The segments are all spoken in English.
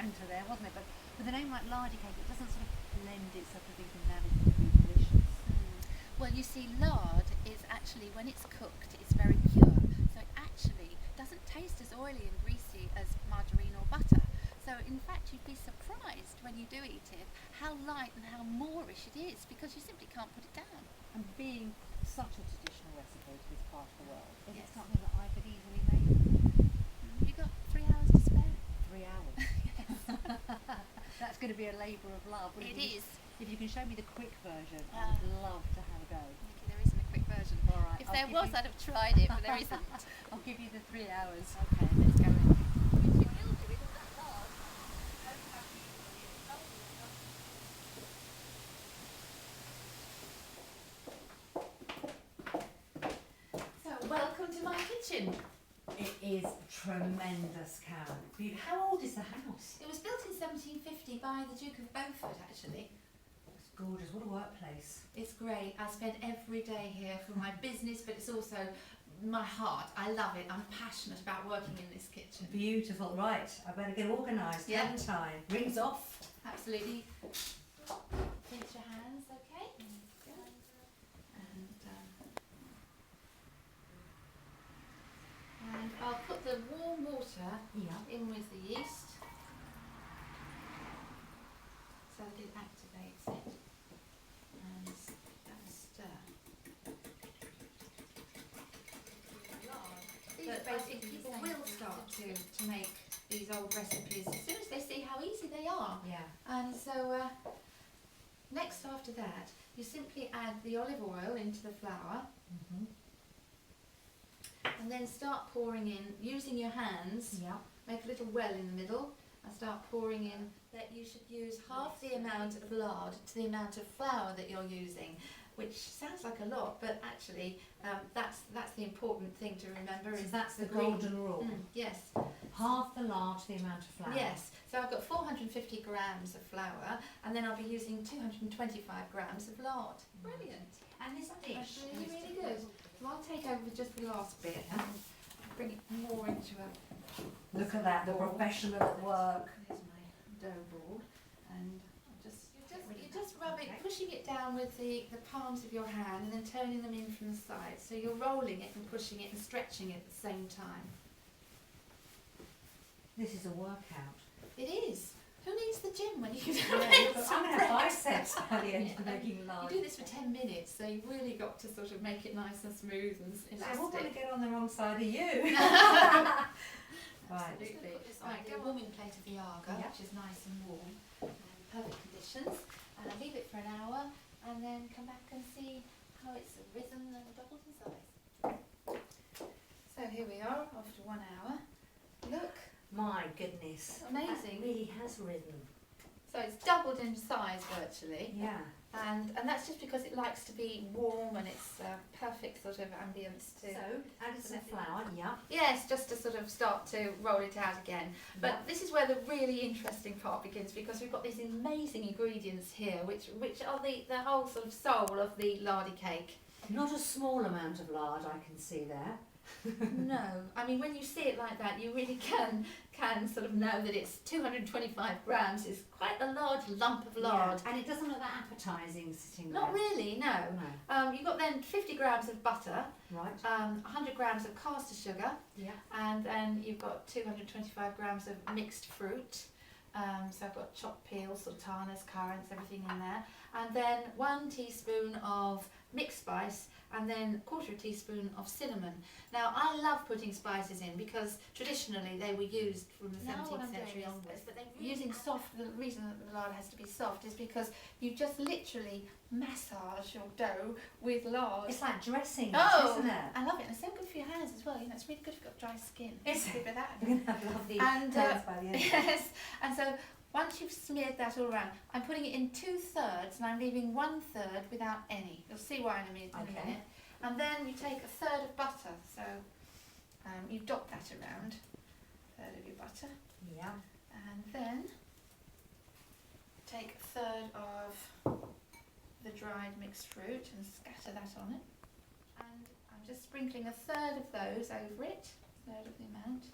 banter there, wasn't it? But with a name like Lardy cake, it doesn't sort of lend itself to thinking that it's going to be delicious. Well, you see, lard is actually, when it's cooked, it's very pure. So it actually doesn't taste as oily and greasy as margarine or butter. So in fact, you'd be surprised when you do eat it how light and how moorish it is, because you simply can't put it down. And being such a traditional recipe to this part of the world, is Yes. it something that I could easily make? You've got 3 hours to spare. 3 hours. That's going to be a labour of love. It is. If you can show me the quick version, Ah. I'd love to have a go. Nikki, there isn't a quick version. All right. If I'll there give was, you- I'd have tried it, but there isn't. I'll give you the 3 hours. Okay, let's go in. So, welcome to my kitchen. It is tremendous, Caron. How old is the house? It was built in 1750 by the Duke of Beaufort, actually. It's gorgeous. What a workplace. It's great. I spend every day here for my business, but it's also my heart. I love it. I'm passionate about working in this kitchen. Beautiful. Right. I better get organised. Yeah. Haven't I? Rings off. Absolutely. Rinse your hands, okay? And I'll put the warm water Yeah. in with the yeast so that it activates it, and stir. But basically people will start to make these old recipes as soon as they see how easy they are. Yeah. And so next after that you simply add the olive oil into the flour, Mhm. and then start pouring in using your hands. Yeah. Make a little well in the middle and start pouring in. That you should use half the amount of lard to the amount of flour that you're using, which sounds like a lot, but actually that's the important thing to remember. So Is that's the green- golden rule. Yes, Half the lard to the amount of flour. yes. So I've got 450 grams of flour, and then I'll be using 225 grams of lard. Brilliant. And this dish. That's really, really good. So I'll take over with just the last bit and bring it more into a... Look at that, the professional at work. There's my dough ball, and I'll just you just rub it, Okay. pushing it down with the palms of your hand, and then turning them in from the side. So you're rolling it and pushing it and stretching it at the same time. This is a workout. It is. Who needs the gym when you can Yeah, make but some I'm going to have breakfast? biceps by the end of Yeah. making You lard. do this for 10 minutes, so you've really got to sort of make it nice and smooth and So I won't want to elastic. get on the wrong side of you. Right. Absolutely. Right, Right, go go on. warming plate of Viagra, Yeah. which is nice and warm, and perfect conditions, and I leave it for an hour, and then come back and see how it's risen and doubled in size. So here we are after 1 hour. Look, My goodness. Amazing. That really has risen. so it's doubled in size virtually, Yeah. and that's just because it likes to be warm, and it's a perfect sort of ambience to. So, added some flour, yeah. Yes, just to sort of start to roll it out again. But Yeah. this is where the really interesting part begins, because we've got these amazing ingredients here, which are the whole sort of soul of the lardy cake. Not a small amount of lard I can see there. No, I mean when you see it like that, you really can sort of know that it's 225 grams. Is quite a large lump of lard. Yeah. And it doesn't look that appetising sitting there. Not really, no. No. You've got then 50 grams of butter, Right. 100 grams of caster sugar, Yeah. and then you've got 225 grams of mixed fruit. So I've got chopped peels, sultanas, currants, everything in there. And then 1 teaspoon of mixed spice, and then 1/4 teaspoon of cinnamon. Now I love putting spices in because traditionally they were used from the 17th century onwards. But using soft, the reason that the lard has to be soft is because you just literally massage your dough with lard. It's like dressing, Oh, isn't it? I love it. And it's so good for your hands as well. You know, it's really good if you've got dry skin. Is it? Good for that. We're going to have lovely And, hands by the end. Yes, and so once you've smeared that all around, I'm putting it in 2/3 and I'm leaving 1/3 without any. You'll see why in a minute. Okay. And then you take 1/3 of butter, so you dot that around, 1/3 of your butter, Yeah. and then take 1/3 of the dried mixed fruit and scatter that on it. And I'm just sprinkling 1/3 of those over it, 1/3 of the amount.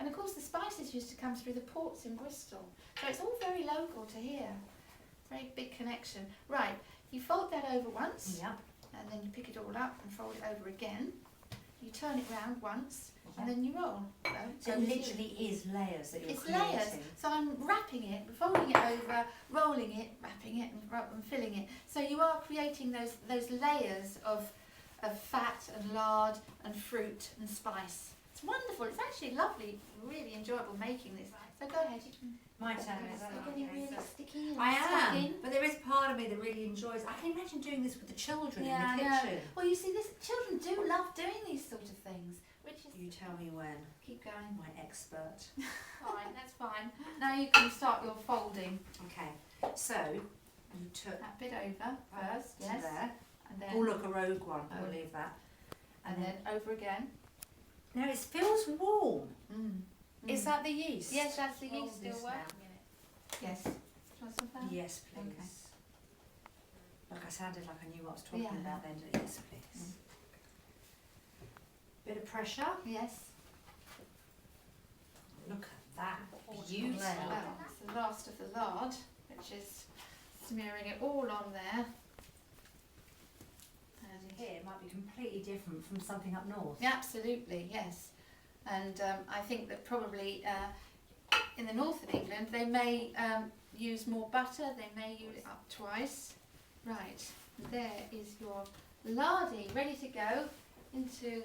And of course the spices used to come through the ports in Bristol. So it's all very local to here. Very big connection. Right, you fold that over once. Yep. And then you pick it all up and fold it over again. You turn it round once, and Yep. then you roll. So it literally is layers that you're It's creating. layers. So I'm wrapping it, folding it over, rolling it, wrapping it, and filling it. So you are creating those layers of fat and lard and fruit and spice. It's wonderful. It's actually lovely, really enjoyable making this. So go ahead. You can. My turn, is that You're right? getting really Okay. sticky and I stuck in. am, but there is part of me that really enjoys. I can imagine doing this with the children Yeah, in the I know. kitchen. Well, you see, children do love doing these sort of things. Which is You tell me when. keep going. My expert. Fine, that's fine. Now you can start your folding. Okay, so you took That bit over first, to yes, there. and then Oh look, a rogue one. Oh. We'll leave that. and then over again. Now it feels warm. Mm. Is that the yeast? Yes, that's the Hold yeast still this working in it. Yes. Do you want some flour? Yes, please. Okay. Look, I sounded like I knew what I was talking Yeah. about then. Yes, please. Bit of pressure. Yes. Look at that. Beautiful. Beautiful. Well, it's the last of the lard, which is smearing it all on there. And Here it might be completely different from something up north. yeah, absolutely, yes. And I think that probably in the north of England they may use more butter, they may use it up twice. Right, there is your lardy ready to go into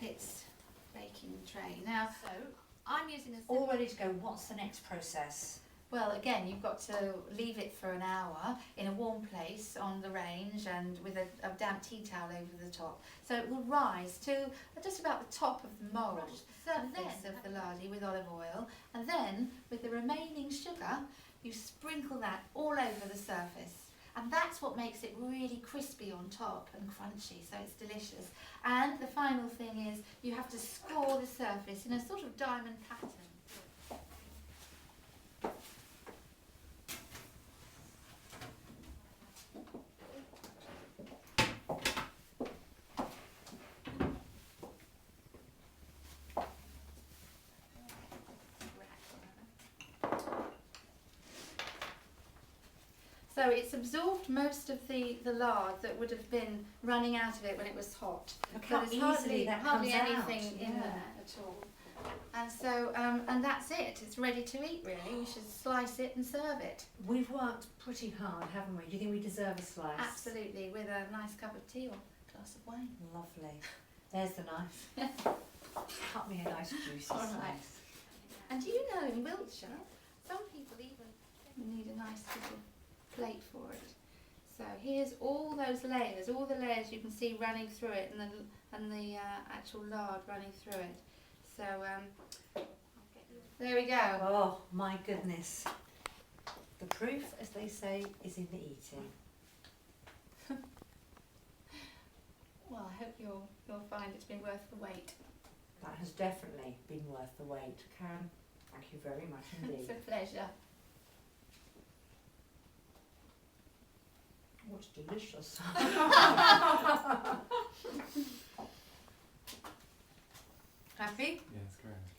its baking tray. Now, so I'm using a All ready to go. What's the next process? well, again, you've got to leave it for an hour in a warm place on the range and with a damp tea towel over the top. So it will rise to just about the top of the mould, surface of the lardy with olive oil, and then with the remaining sugar, you sprinkle that all over the surface. And that's what makes it really crispy on top and crunchy, so it's delicious. And the final thing is you have to score the surface in a sort of diamond pattern. So it's absorbed most of the lard that would have been running out of it when it was hot. Look So how there's easily that hardly comes anything out. in Yeah. there at all. And so, and that's it. It's ready to eat, really. You should slice it and serve it. We've worked pretty hard, haven't we? Do you think we deserve a slice? Absolutely, with a nice cup of tea or glass of wine. Lovely. There's the knife. Cut me a nice juicy All right. slice. And do you know, in Wiltshire, some people even need a nice little plate for it. So here's all those layers, all the layers you can see running through it, and the actual lard running through it. So there we go. Oh my goodness. The proof, as they say, is in the eating. Well, I hope you'll find it's been worth the wait. That has definitely been worth the wait. Caron, thank you very much It's indeed. a pleasure. Oh, it's delicious. Happy? Yes, correct.